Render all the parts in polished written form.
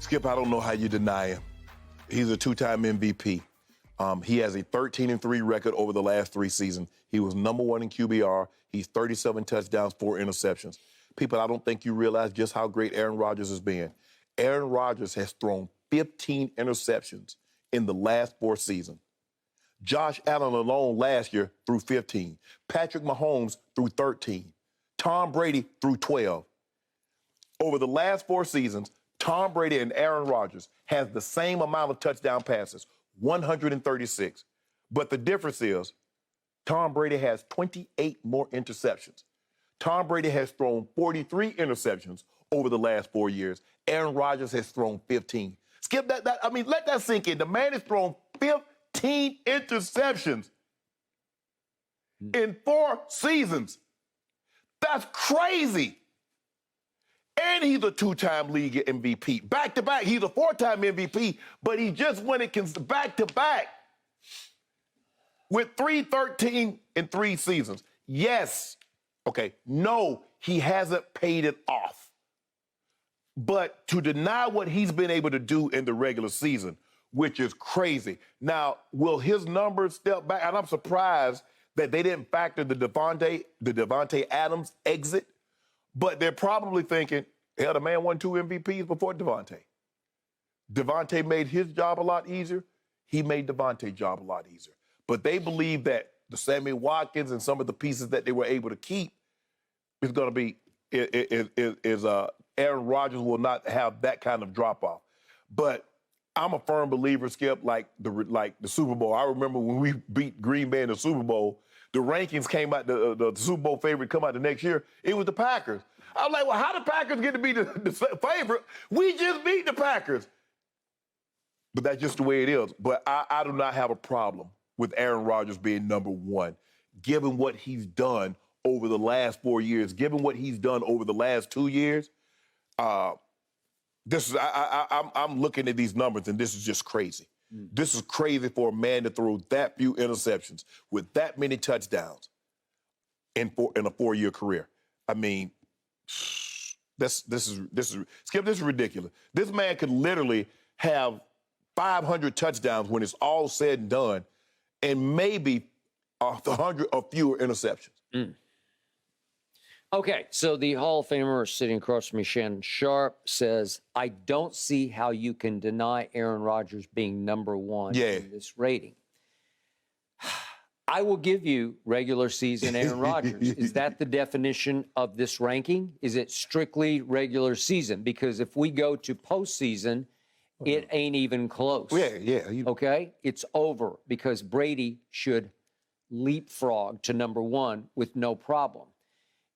Skip, I don't know how you deny him. He's a two-time MVP. He has a 13-3 record over the last 3 seasons. He was number 1 in QBR. He's 37 touchdowns, 4 interceptions. People, I don't think you realize just how great Aaron Rodgers has been. Aaron Rodgers has thrown 15 interceptions in the last 4 seasons. Josh Allen alone last year threw 15. Patrick Mahomes threw 13. Tom Brady threw 12. Over the last 4 seasons, Tom Brady and Aaron Rodgers has the same amount of touchdown passes, 136. But the difference is Tom Brady has 28 more interceptions. Tom Brady has thrown 43 interceptions over the last 4 years. Aaron Rodgers has thrown 15. Skip that. Let that sink in. The man has thrown 15 interceptions in 4 seasons. That's crazy. And he's a 2-time league MVP. Back-to-back, he's a 4-time MVP, but he just won it back-to-back with 313 in 3 seasons. Yes. Okay. No, he hasn't paid it off. But to deny what he's been able to do in the regular season, which is crazy. Now, will his numbers step back? And I'm surprised that they didn't factor the Devontae Adams exit. But they're probably thinking, hell, the man won 2 MVPs before Devontae. Devontae made his job a lot easier. He made Devontae's job a lot easier. But they believe that the Sammy Watkins and some of the pieces that they were able to keep is going to be, Aaron Rodgers will not have that kind of drop-off. But I'm a firm believer, Skip, like the Super Bowl. I remember when we beat Green Bay in the Super Bowl, the rankings came out, the Super Bowl favorite come out the next year. It was the Packers. I was like, well, how the Packers get to be the favorite? We just beat the Packers. But that's just the way it is. But I do not have a problem with Aaron Rodgers being number 1, given what he's done over the last 4 years, given what he's done over the last 2 years. I'm looking at these numbers, and this is just crazy. This is crazy for a man to throw that few interceptions with that many touchdowns in a 4-year career. I mean, this is Skip, this is ridiculous. This man could literally have 500 touchdowns when it's all said and done, and maybe 100 or fewer interceptions. Okay, so the Hall of Famer sitting across from me, Shannon Sharpe, says, I don't see how you can deny Aaron Rodgers being number 1 in this rating. I will give you regular season Aaron Rodgers. Is that the definition of this ranking? Is it strictly regular season? Because if we go to postseason, it ain't even close. Okay? It's over because Brady should leapfrog to number 1 with no problem.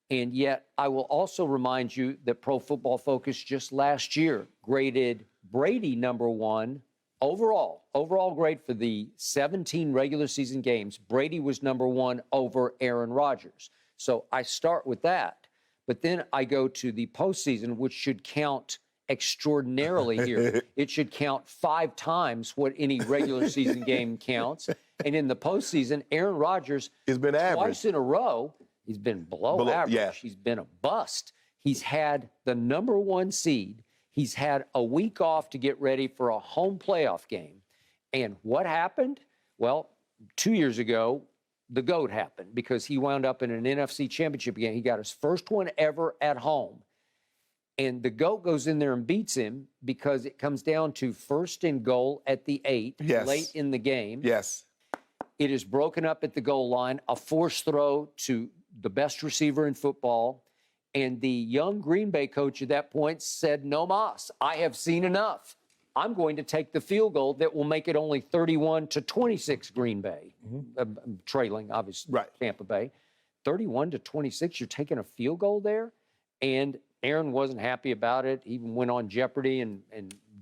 And yet, I will also remind you that Pro Football Focus just last year graded Brady number 1 overall grade for the 17 regular season games. Brady was number 1 over Aaron Rodgers. So I start with that. But then I go to the postseason, which should count extraordinarily here. It should count 5 times what any regular season game counts. And in the postseason, Aaron Rodgers has been twice in a row. He's been below average. Yeah. He's been a bust. He's had the number 1 seed. He's had a week off to get ready for a home playoff game. And what happened? Well, 2 years ago, the GOAT happened because he wound up in an NFC championship game. He got his first one ever at home. And the GOAT goes in there and beats him because it comes down to 1st and goal at the 8, late in the game. It is broken up at the goal line, a forced throw to the best receiver in football. And the young Green Bay coach at that point said, no mas, I have seen enough. I'm going to take the field goal that will make it only 31-26 Green Bay, trailing, obviously, Tampa Bay. 31-26, you're taking a field goal there? And Aaron wasn't happy about it. He even went on Jeopardy and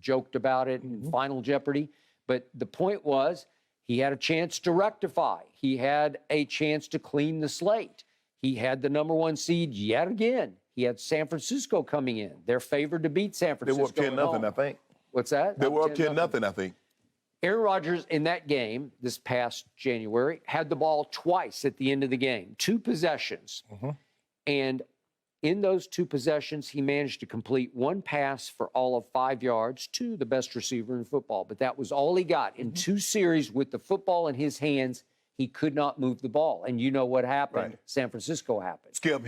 joked about it in Final Jeopardy. But the point was, he had a chance to rectify. He had a chance to clean the slate. He had the number 1 seed yet again. He had San Francisco coming in. They're favored to beat San Francisco. They were up 10-0, I think. What's that? They were up 10-0, I think. Aaron Rodgers in that game this past January had the ball twice at the end of the game, 2 possessions. And in those 2 possessions, he managed to complete 1 pass for all of 5 yards to the best receiver in football. But that was all he got. In 2 series with the football in his hands, he could not move the ball. And you know what happened? Right. San Francisco happened. Skip,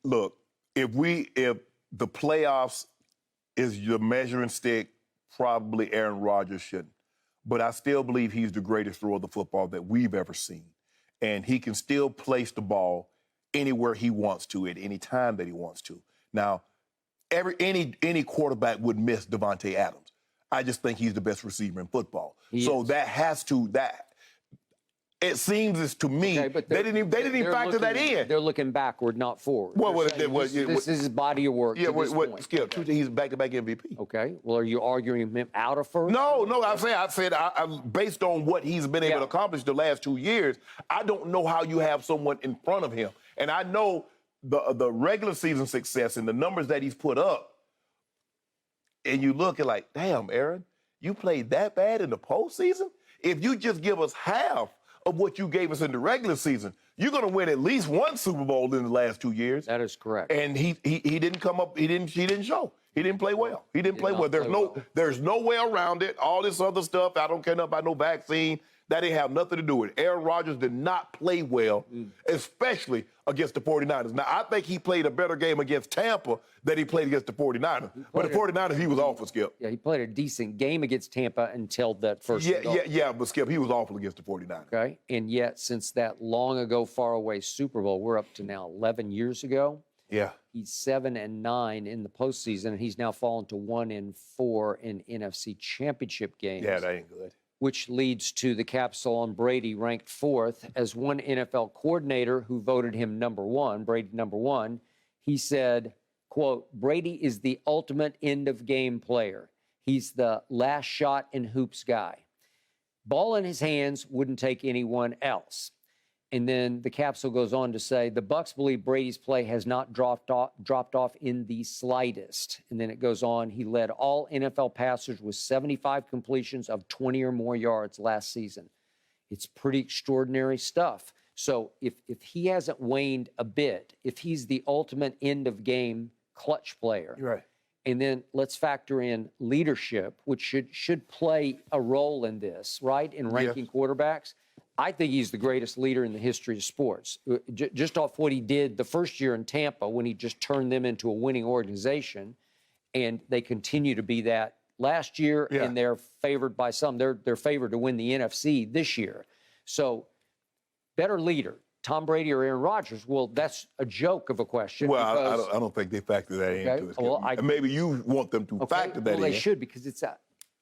look, if the playoffs is your measuring stick, probably Aaron Rodgers shouldn't. But I still believe he's the greatest thrower of the football that we've ever seen. And he can still place the ball anywhere he wants to at any time that he wants to. Now, any quarterback would miss Devontae Adams. I just think he's the best receiver in football. It seems to me they didn't even factor that in. They're looking backward, not forward. This is his body of work. Yeah, Skip, he's back-to-back MVP. Okay. Well, are you arguing him out of first? No. I said based on what he's been able to accomplish the last 2 years, I don't know how you have someone in front of him. And I know the regular season success and the numbers that he's put up. And you look at like, damn, Aaron, you played that bad in the postseason? If you just give us half of what you gave us in the regular season, you're going to win at least 1 Super Bowl in the last 2 years. That is correct. And he didn't come up. He didn't show. He didn't play well. He didn't play well. There's no way around it. All this other stuff. I don't care nothing about no vaccine. That didn't have nothing to do with it. Aaron Rodgers did not play well, especially against the 49ers. Now, I think he played a better game against Tampa than he played against the 49ers. But the 49ers, he was awful, Skip. Yeah, he played a decent game against Tampa until that first result. Yeah, but Skip, he was awful against the 49ers. Okay, and yet since that long ago, far away Super Bowl, we're up to now 11 years ago. Yeah. He's 7-9 in the postseason, and he's now fallen to 1-4 in NFC Championship games. Yeah, that ain't good. Which leads to the capsule on Brady ranked 4th as one NFL coordinator who voted him number 1, Brady number 1. He said, quote, Brady is the ultimate end-of-game player. He's the last shot in hoops guy. Ball in his hands, wouldn't take anyone else. And then the capsule goes on to say, the Bucs believe Brady's play has not dropped off in the slightest. And then it goes on, he led all NFL passers with 75 completions of 20 or more yards last season. It's pretty extraordinary stuff. So if he hasn't waned a bit, if he's the ultimate end-of-game clutch player, right. And then let's factor in leadership, which should play a role in this, right, in ranking quarterbacks. I think he's the greatest leader in the history of sports. Just off what he did the first year in Tampa when he just turned them into a winning organization, and they continue to be that last year, and they're favored by some. They're favored to win the NFC this year. So, better leader, Tom Brady or Aaron Rodgers? Well, that's a joke of a question. Well, I don't think they factor that into it. Well, maybe you want them to factor that in. Well, they should, because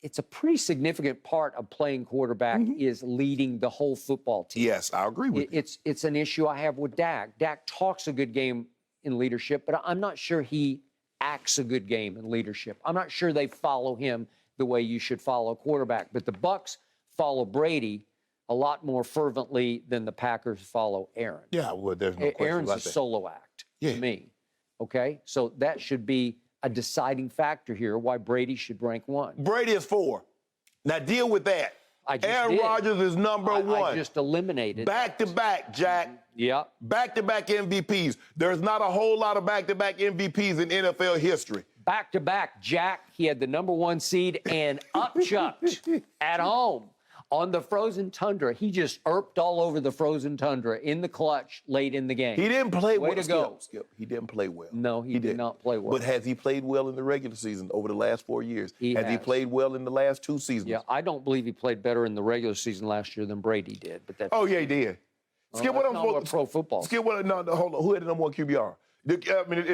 it's a pretty significant part of playing quarterback is leading the whole football team. Yes, I agree with you. It's an issue I have with Dak. Dak talks a good game in leadership, but I'm not sure he acts a good game in leadership. I'm not sure they follow him the way you should follow a quarterback. But the Bucs follow Brady a lot more fervently than the Packers follow Aaron. Yeah, well, there's no question Aaron's about a that. solo act to me. Okay? So that should be a deciding factor here why Brady should rank 1. Brady is 4. Now deal with that. Aaron Rodgers is number 1. I just eliminated. Back-to-back, Jack. Yeah. Back-to-back MVPs. There's not a whole lot of back-to-back MVPs in NFL history. Back-to-back, Jack. He had the number 1 seed and upchucked at home on the frozen tundra. He just erped all over the frozen tundra in the clutch late in the game. He didn't play well. Way to go. Skip. He didn't play well. No, he did not play well. But has he played well in the regular season over the last 4 years? Has he played well in the last 2 seasons? Yeah, I don't believe he played better in the regular season last year than Brady did. But that's yeah, he did. Skip, what pro football. Skip, hold on. Who had the number 1 QBR?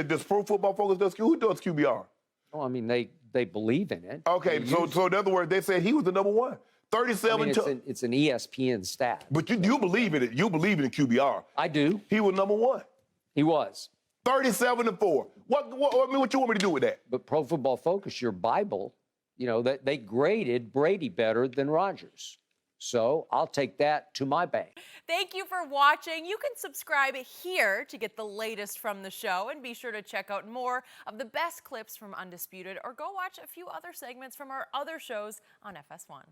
Does Pro Football Focus who does QBR? Oh, I mean, they believe in it. Okay, so in other words, they said he was the number 1. 37 it's an ESPN stat. But you believe in it. You believe in QBR. I do. He was number 1. He was. 37-4. What you want me to do with that? But Pro Football Focus, your Bible, that they graded Brady better than Rodgers. So I'll take that to my bank. Thank you for watching. You can subscribe here to get the latest from the show, and be sure to check out more of the best clips from Undisputed, or go watch a few other segments from our other shows on FS1.